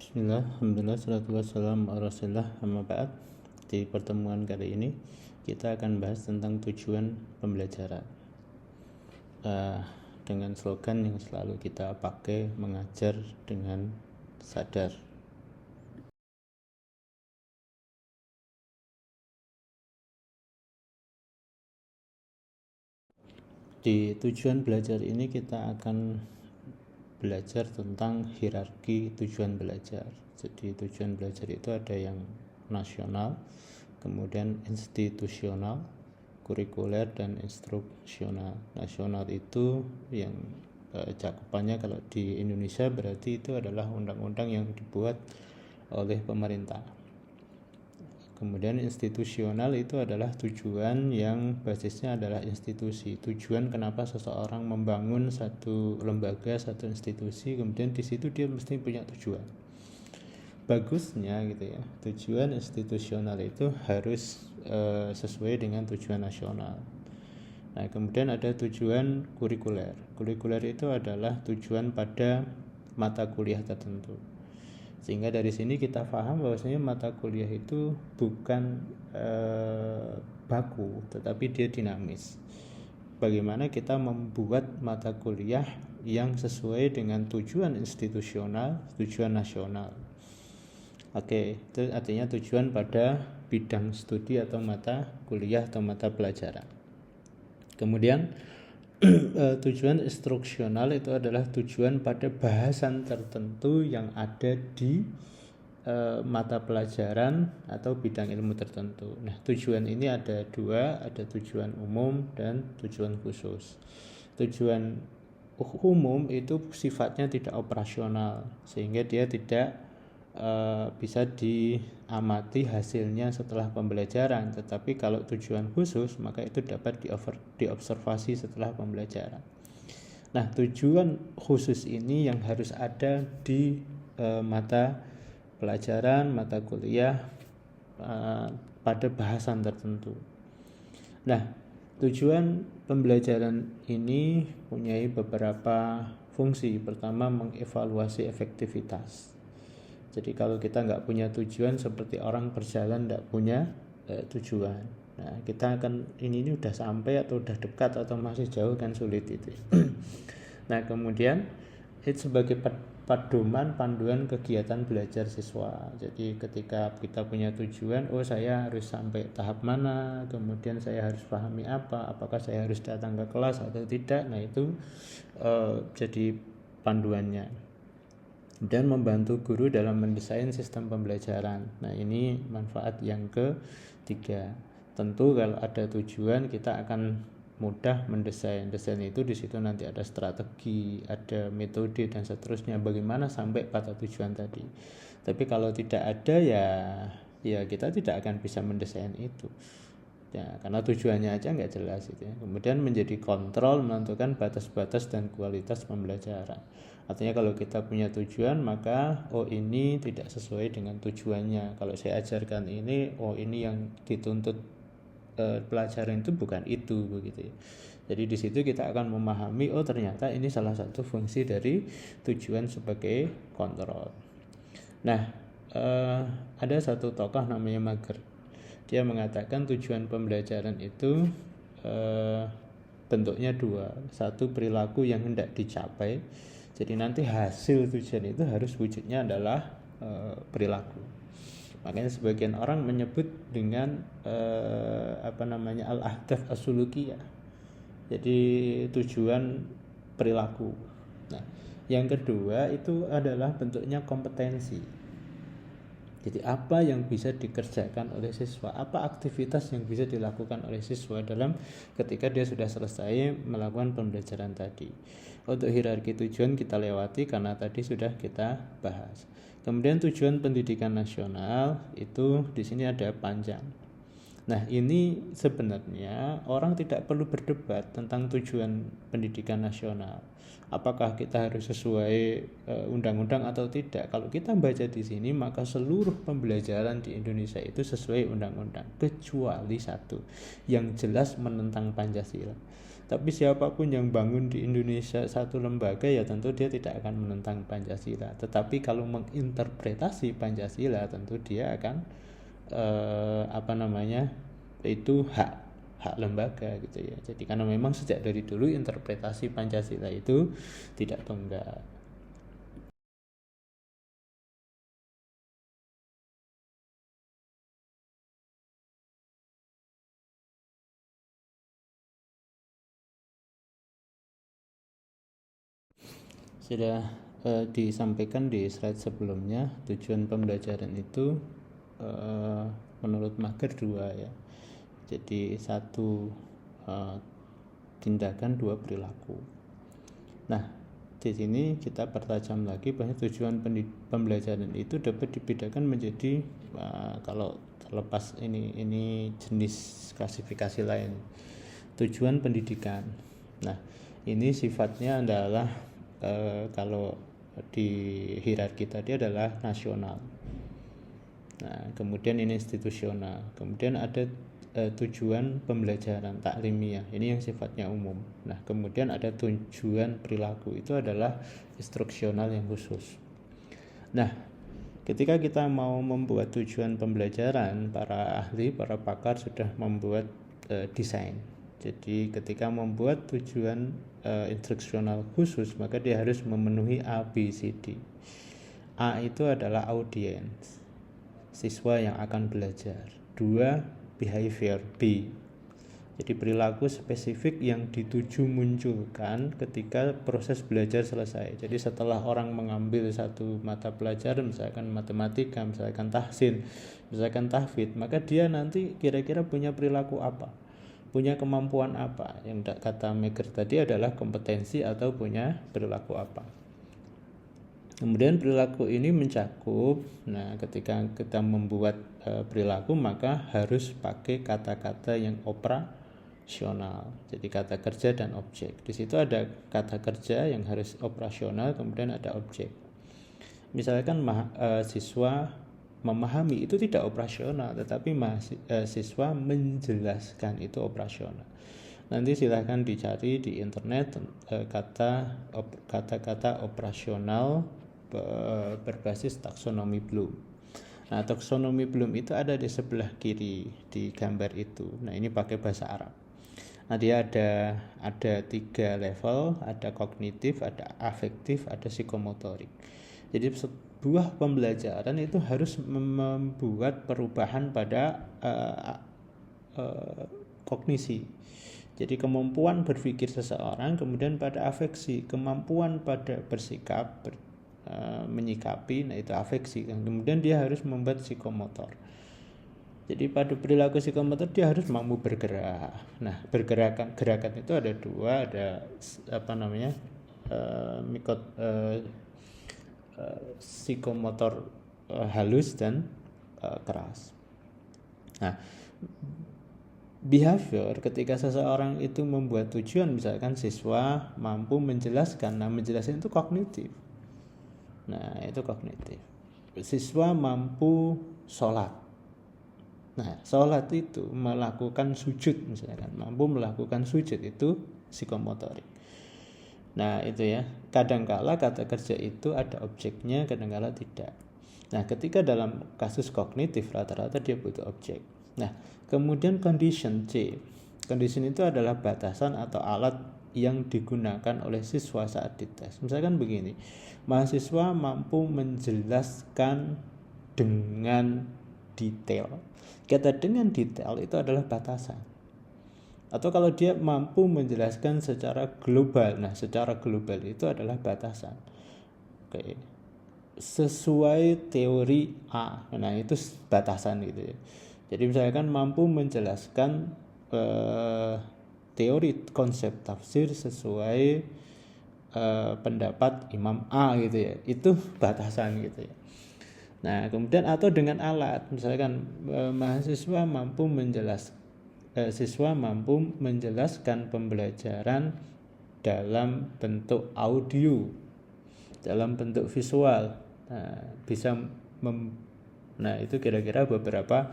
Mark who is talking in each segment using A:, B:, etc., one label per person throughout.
A: Bismillah, alhamdulillah, salatu wassalamu ala rasulillah, amma ba'd. Di pertemuan kali ini kita akan bahas tentang tujuan pembelajaran dengan slogan yang selalu kita pakai, mengajar dengan sadar. Di tujuan belajar ini kita akan belajar tentang hierarki tujuan belajar. Jadi tujuan belajar itu ada yang nasional, kemudian institusional, kurikuler, dan instruksional. Nasional itu yang cakupannya kalau di Indonesia berarti itu adalah undang-undang yang dibuat oleh pemerintah. Kemudian institusional itu adalah tujuan yang basisnya adalah institusi. Tujuan kenapa seseorang membangun satu lembaga, satu institusi, kemudian di situ dia mesti punya tujuan. Bagusnya gitu ya, tujuan institusional itu harus sesuai dengan tujuan nasional. Nah, kemudian ada tujuan kurikuler. Kurikuler itu adalah tujuan pada mata kuliah tertentu. Sehingga dari sini kita paham bahwasanya mata kuliah itu bukan baku, tetapi dia dinamis. Bagaimana kita membuat mata kuliah yang sesuai dengan tujuan institusional, tujuan nasional. Oke, itu artinya tujuan pada bidang studi atau mata kuliah atau mata pelajaran. Kemudian tujuan instruksional itu adalah tujuan pada bahasan tertentu yang ada di mata pelajaran atau bidang ilmu tertentu. Nah, tujuan ini ada dua, ada tujuan umum dan tujuan khusus. Tujuan umum itu sifatnya tidak operasional, sehingga dia tidak bisa diamati hasilnya setelah pembelajaran. Tetapi kalau tujuan khusus, maka itu dapat diobservasi setelah pembelajaran. Nah, tujuan khusus ini yang harus ada di mata pelajaran, mata kuliah pada bahasan tertentu. Nah, tujuan pembelajaran ini punya beberapa fungsi. Pertama, mengevaluasi efektivitas. Jadi kalau kita nggak punya tujuan, seperti orang berjalan nggak punya tujuan. Nah, kita akan ini udah sampai atau udah dekat atau masih jauh, kan sulit itu. Nah, kemudian itu sebagai pedoman panduan kegiatan belajar siswa. Jadi ketika kita punya tujuan, oh saya harus sampai tahap mana, kemudian saya harus pahami apa, apakah saya harus datang ke kelas atau tidak. Nah, itu jadi panduannya. Dan membantu guru dalam mendesain sistem pembelajaran. Nah, ini manfaat yang ketiga. Tentu kalau ada tujuan, kita akan mudah mendesain. Desain itu di situ nanti ada strategi, ada metode, dan seterusnya bagaimana sampai pada tujuan tadi. Tapi kalau tidak ada, ya kita tidak akan bisa mendesain itu. Ya, karena tujuannya aja nggak jelas itu ya. Kemudian menjadi kontrol, menentukan batas-batas dan kualitas pembelajaran. Artinya kalau kita punya tujuan, maka ini tidak sesuai dengan tujuannya. Kalau saya ajarkan ini, ini yang dituntut pelajaran itu bukan itu, begitu ya. Jadi di situ kita akan memahami, ternyata ini salah satu fungsi dari tujuan sebagai kontrol. Nah, ada satu tokoh namanya Mager. Dia mengatakan tujuan pembelajaran itu bentuknya dua. Satu, perilaku yang hendak dicapai. Jadi nanti hasil tujuan itu harus wujudnya adalah perilaku. Makanya sebagian orang menyebut dengan al-ahdaf as-sulukiyah. Jadi tujuan perilaku. Nah, yang kedua itu adalah bentuknya kompetensi. Jadi apa yang bisa dikerjakan oleh siswa, apa aktivitas yang bisa dilakukan oleh siswa dalam ketika dia sudah selesai melakukan pembelajaran tadi. Untuk hierarki tujuan kita lewati karena tadi sudah kita bahas. Kemudian tujuan pendidikan nasional itu di sini ada panjang. Nah, ini sebenarnya orang tidak perlu berdebat tentang tujuan pendidikan nasional. Apakah kita harus sesuai undang-undang atau tidak? Kalau kita baca di sini, maka seluruh pembelajaran di Indonesia itu sesuai undang-undang, kecuali satu yang jelas menentang Pancasila. Tapi siapapun yang bangun di Indonesia satu lembaga ya tentu dia tidak akan menentang Pancasila. Tetapi kalau menginterpretasi Pancasila tentu dia akan itu hak lembaga gitu ya. Jadi karena memang sejak dari dulu interpretasi Pancasila itu tidak tunggal. Sudah disampaikan di slide sebelumnya, tujuan pembelajaran itu menurut Mager 2 ya. Jadi 1 tindakan, 2 perilaku. Nah, di sini kita pertajam lagi bahwa tujuan pembelajaran itu dapat dibedakan menjadi kalau terlepas ini jenis klasifikasi lain. Tujuan pendidikan. Nah, ini sifatnya adalah kalau di hierarki tadi adalah nasional. Nah, kemudian ini institusional. Kemudian ada tujuan pembelajaran taklimiyah. Ini yang sifatnya umum. Nah, kemudian ada tujuan perilaku. Itu adalah instruksional yang khusus. Nah, ketika kita mau membuat tujuan pembelajaran, para ahli, para pakar sudah membuat desain. Jadi ketika membuat tujuan instruksional khusus, maka dia harus memenuhi A, B, C, D. A itu adalah audiens, siswa yang akan belajar. 2, behavior, B. Jadi perilaku spesifik yang dituju munculkan ketika proses belajar selesai. Jadi setelah orang mengambil satu mata pelajaran, misalkan matematika, misalkan tahsin, misalkan tahfidz, maka dia nanti kira-kira punya perilaku apa, punya kemampuan apa. Yang kata Mager tadi adalah kompetensi atau punya perilaku apa. Kemudian perilaku ini mencakup, nah ketika kita membuat perilaku maka harus pakai kata-kata yang operasional. Jadi kata kerja dan objek. Di situ ada kata kerja yang harus operasional, kemudian ada objek. Misalkan siswa memahami itu tidak operasional, tetapi siswa menjelaskan itu operasional. Nanti silahkan dicari di internet kata-kata operasional berbasis taksonomi Bloom. Nah, taksonomi Bloom itu ada di sebelah kiri di gambar itu. Nah, ini pakai bahasa Arab. Nah, dia ada 3 level, ada kognitif, ada afektif, ada psikomotorik. Jadi sebuah pembelajaran itu harus membuat perubahan pada kognisi. Jadi kemampuan berpikir seseorang, kemudian pada afeksi, kemampuan pada bersikap, menyikapi, nah itu afeksi. Kemudian dia harus membuat psikomotor. Jadi pada perilaku psikomotor dia harus mampu bergerak. Nah, gerakan itu ada 2, ada psikomotor halus dan keras. Nah, behavior ketika seseorang itu membuat tujuan, misalkan siswa mampu menjelaskan. Nah, menjelaskan itu kognitif. Nah, itu kognitif. Siswa mampu sholat. Nah, sholat itu melakukan sujud, misalkan mampu melakukan sujud, itu psikomotorik. Nah, itu ya. Kadangkala kata kerja itu ada objeknya, kadangkala tidak. Nah, ketika dalam kasus kognitif rata-rata dia butuh objek. Nah, kemudian condition C. Condition itu adalah batasan atau alat yang digunakan oleh siswa saat dites. Misalkan begini, mahasiswa mampu menjelaskan dengan detail. Kata dengan detail itu adalah batasan. Atau kalau dia mampu menjelaskan secara global. Nah, secara global itu adalah batasan. Oke. Sesuai teori A. Nah, itu batasan gitu ya. Jadi misalkan mampu menjelaskan teori konsep tafsir sesuai pendapat Imam A gitu ya. Itu batasan gitu ya. Nah, kemudian atau dengan alat, misalkan siswa mampu menjelaskan pembelajaran dalam bentuk audio, dalam bentuk visual. Nah, itu kira-kira beberapa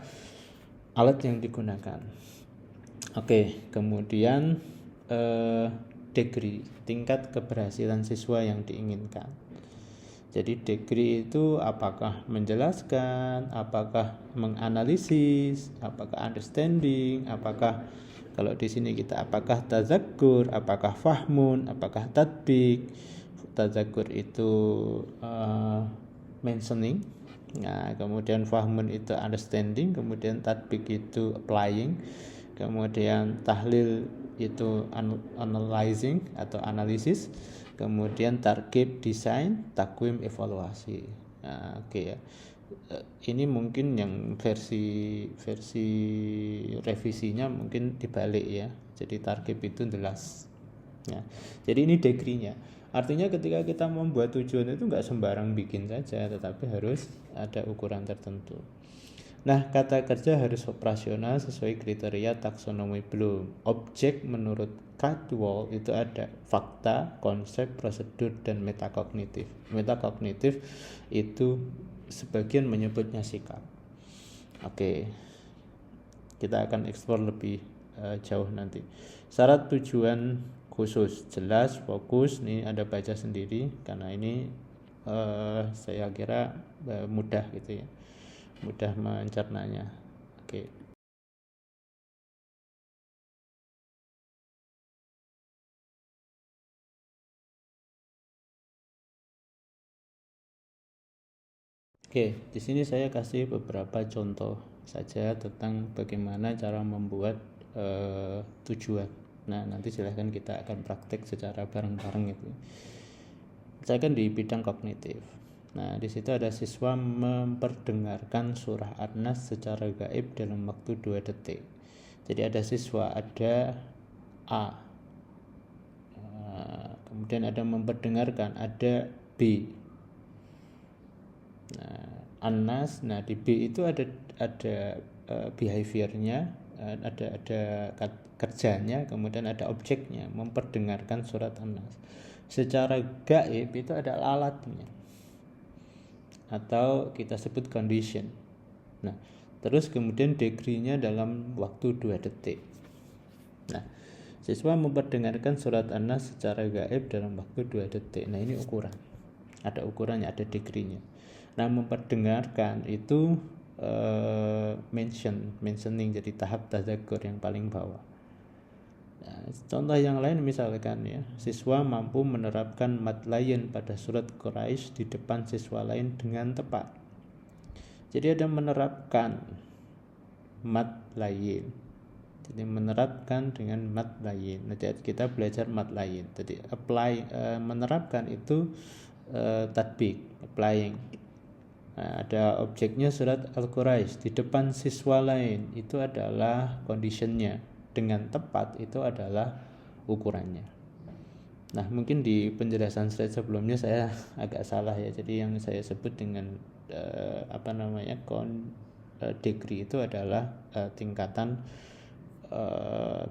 A: alat yang digunakan. Oke, kemudian degree, tingkat keberhasilan siswa yang diinginkan. Jadi degree itu apakah menjelaskan, apakah menganalisis, apakah understanding, apakah kalau di sini kita apakah tazakkur, apakah fahmun, apakah tatbik. Tazakkur itu mentioning, nah, kemudian fahmun itu understanding, kemudian tatbik itu applying, kemudian tahlil itu analyzing atau analisis, kemudian target desain, takwim evaluasi. Nah, oke ya. Ini mungkin yang versi revisinya mungkin dibalik ya. Jadi target itu jelas. Ya. Jadi ini degree-nya. Artinya ketika kita membuat tujuan itu nggak sembarang bikin saja, tetapi harus ada ukuran tertentu. Nah, kata kerja harus operasional sesuai kriteria taksonomi Bloom. Objek menurut Caldwell itu ada fakta, konsep, prosedur, dan metakognitif. Metakognitif itu sebagian menyebutnya sikap. Oke, kita akan eksplor lebih jauh nanti. Syarat tujuan khusus, jelas, fokus. Ini ada baca sendiri karena ini saya kira mudah gitu ya, mudah mencernanya. Oke. Oke, di sini saya kasih beberapa contoh saja tentang bagaimana cara membuat tujuan. Nah, nanti silahkan kita akan praktek secara bareng-bareng itu. Misalkan di bidang kognitif. Nah, di situ ada siswa memperdengarkan surah An-Nas secara gaib dalam waktu 2 detik. Jadi ada siswa, ada A. Kemudian ada memperdengarkan, ada B. Nah, An-Nas, nah di B itu ada behaviornya, ada kerjanya, kemudian ada objeknya, memperdengarkan surat An-Nas. Secara gaib itu ada alatnya, atau kita sebut condition. Nah, terus kemudian degree-nya dalam waktu 2 detik. Nah, siswa memperdengarkan surat An-Nas secara gaib dalam waktu 2 detik. Nah, ini ukuran. Ada ukurannya, ada degree-nya. Nah, memperdengarkan itu mentioning, jadi tahap tadzakur yang paling bawah. Nah, contoh yang lain misalkan ya, siswa mampu menerapkan matlayin pada surat Quraisy di depan siswa lain dengan tepat. Jadi ada menerapkan matlayin. Jadi menerapkan dengan matlayin. Nanti kita belajar matlayin. Jadi menerapkan itu tatbik, applying. Nah, ada objeknya surat Al-Quraisy di depan siswa lain, itu adalah conditionnya. Dengan tepat itu adalah ukurannya. Nah, mungkin di penjelasan slide sebelumnya saya agak salah ya. Jadi yang saya sebut dengan degree itu adalah tingkatan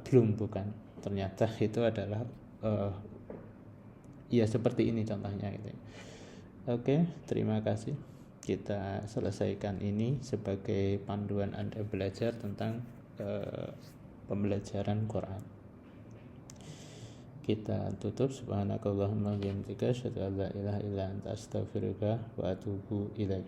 A: Bloom, bukan. Ternyata itu adalah ya seperti ini contohnya gitu. Oke, terima kasih. Kita selesaikan ini sebagai panduan Anda belajar tentang pembelajaran Quran. Kita tutup. Subhanakallahumma wa bihamdika asyhadu an la ilaha illa anta astaghfiruka wa atubu ilaik.